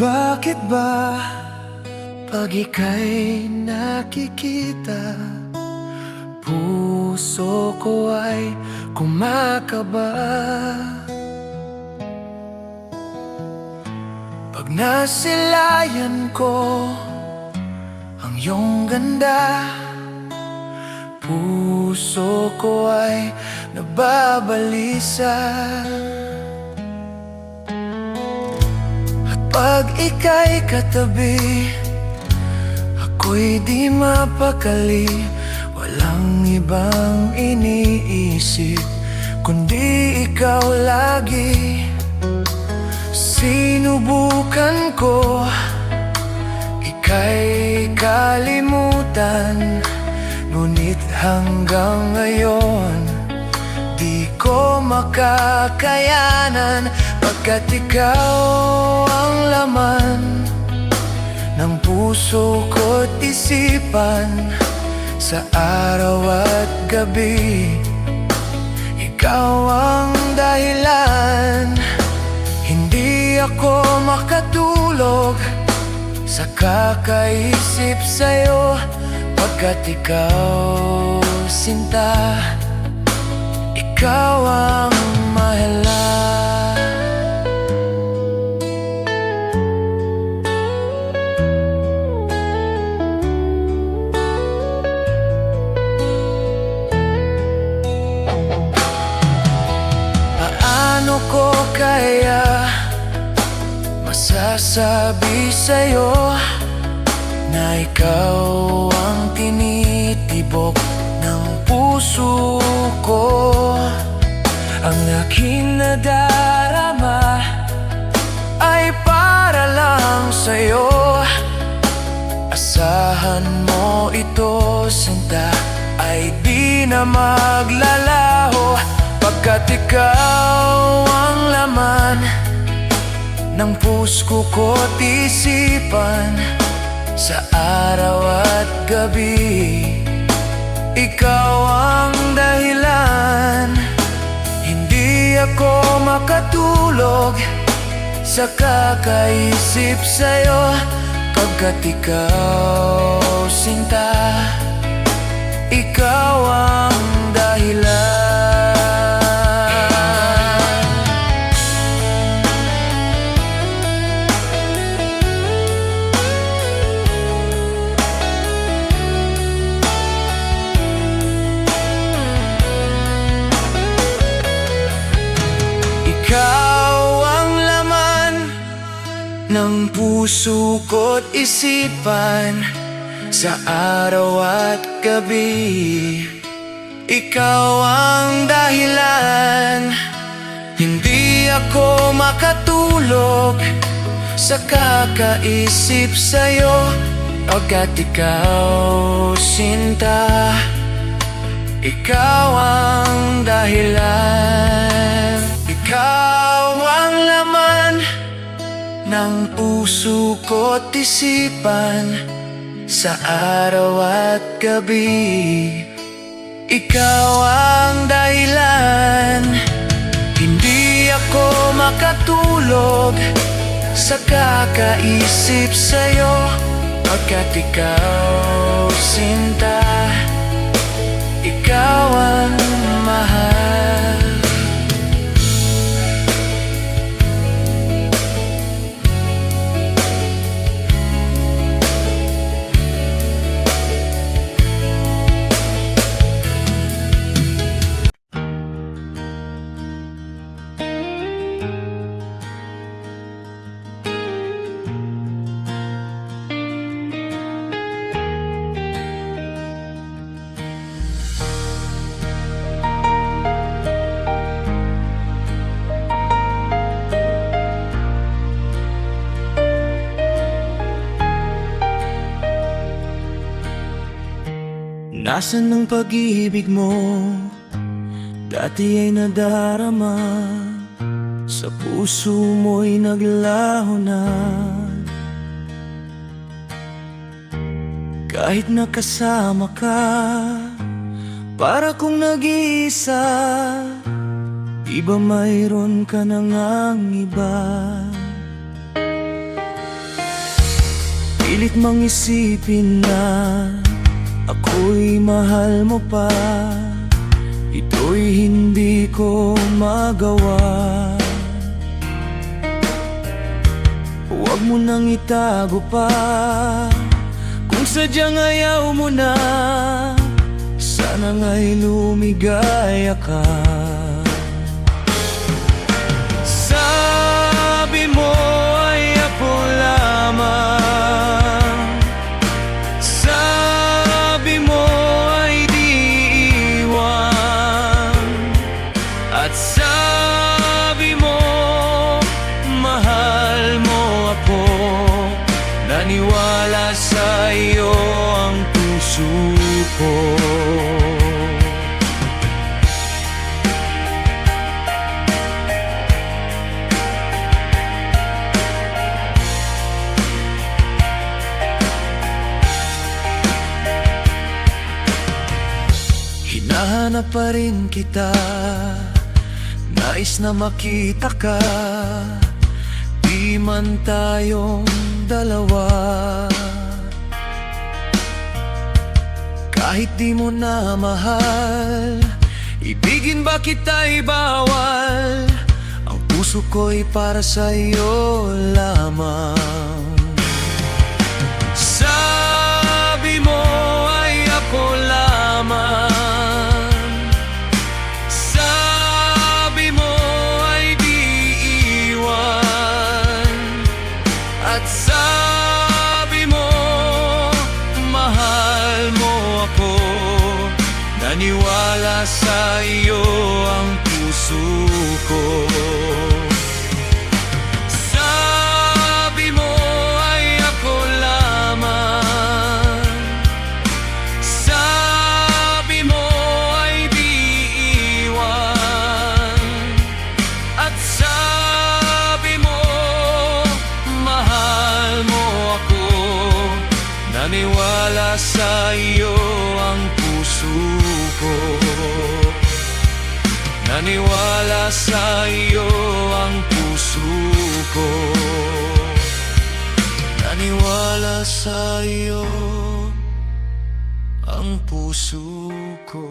Bakit ba pag ika'y nakikita, puso ko ay kumakaba? Pag nasilayan ko ang iyong ganda, puso ko ay nababalisa. Pag ika'y katabi, ako'y di mapakali. Walang ibang iniisip kundi ikaw lagi. Sinubukan ko ika'y kalimutan, ngunit hanggang ngayon di ko makakayanan. Pagkat ikaw ang laman ng puso ko't isipan, sa araw at gabi ikaw ang dahilan. Hindi ako makatulog sa kakaisip sa'yo, pagkat ikaw, sinta, ikaw ang mahalaga. Paano ko kaya masasabi sa'yo na ikaw ang tinitibok ng puso ko? Ang aking nadarama ay para lang sa'yo. Asahan mo ito, sinta, ay di na maglalaho, pagkat ikaw ang laman ng puso ko't isipan, sa araw at gabi ikaw ang dahilan. Hindi ako makatulog sa kakaisip sa'yo, pagkat ikaw, sinta, ikaw ang dahilan. Ikaw ang laman ng puso ko't isipan, sa araw at gabi ikaw ang dahilan. Hindi ako makatulog sa kakaisip sa'yo, pagkat ikaw, sinta, ikaw ang dahilan. Ikaw ang laman ng puso ko't isipan, sa araw at gabi ikaw ang dahilan. Hindi ako makatulog sa kakaisip sa'yo, pagkat ikaw, sinta, ikaw ang mahal. Nasaan ang pag-ibig mo? Dati ay nadarama, sa puso mo'y naglaho na. Kahit nakasama ka, para kong nag-iisa, di ba mayroon ka na ngang iba? Kahit mang isipin na ako'y mahal mo pa, ito'y hindi ko magawa. Huwag mo nang itago pa, kung sadyang ayaw mo na, sana nga'y lumigaya ka. Sabi mo ay ako lamang, sabi mo ay di iwan, at sabi mo mahal mo ako. Naniwala sa iyo ang puso ko. Hinahanap pa rin kita, nais na makita ka, di man tayong dalawa. Kahit di mo na mahal, ibigin ba kita'y bawal? Ang puso ko'y para sa'yo lamang. Sabi mo ay ako lamang, sabi mo ay di iwan, at sabi mo mahal mo ako. Naniwala sa iyo ang puso ko. Sabi mo ay ako lamang, sabi mo ay di iwan, at sabi mo mahal mo ako. Naniwala sa iyo ang puso ko. Naniwala sa iyo ang puso ko. Naniwala sa iyo ang puso ko.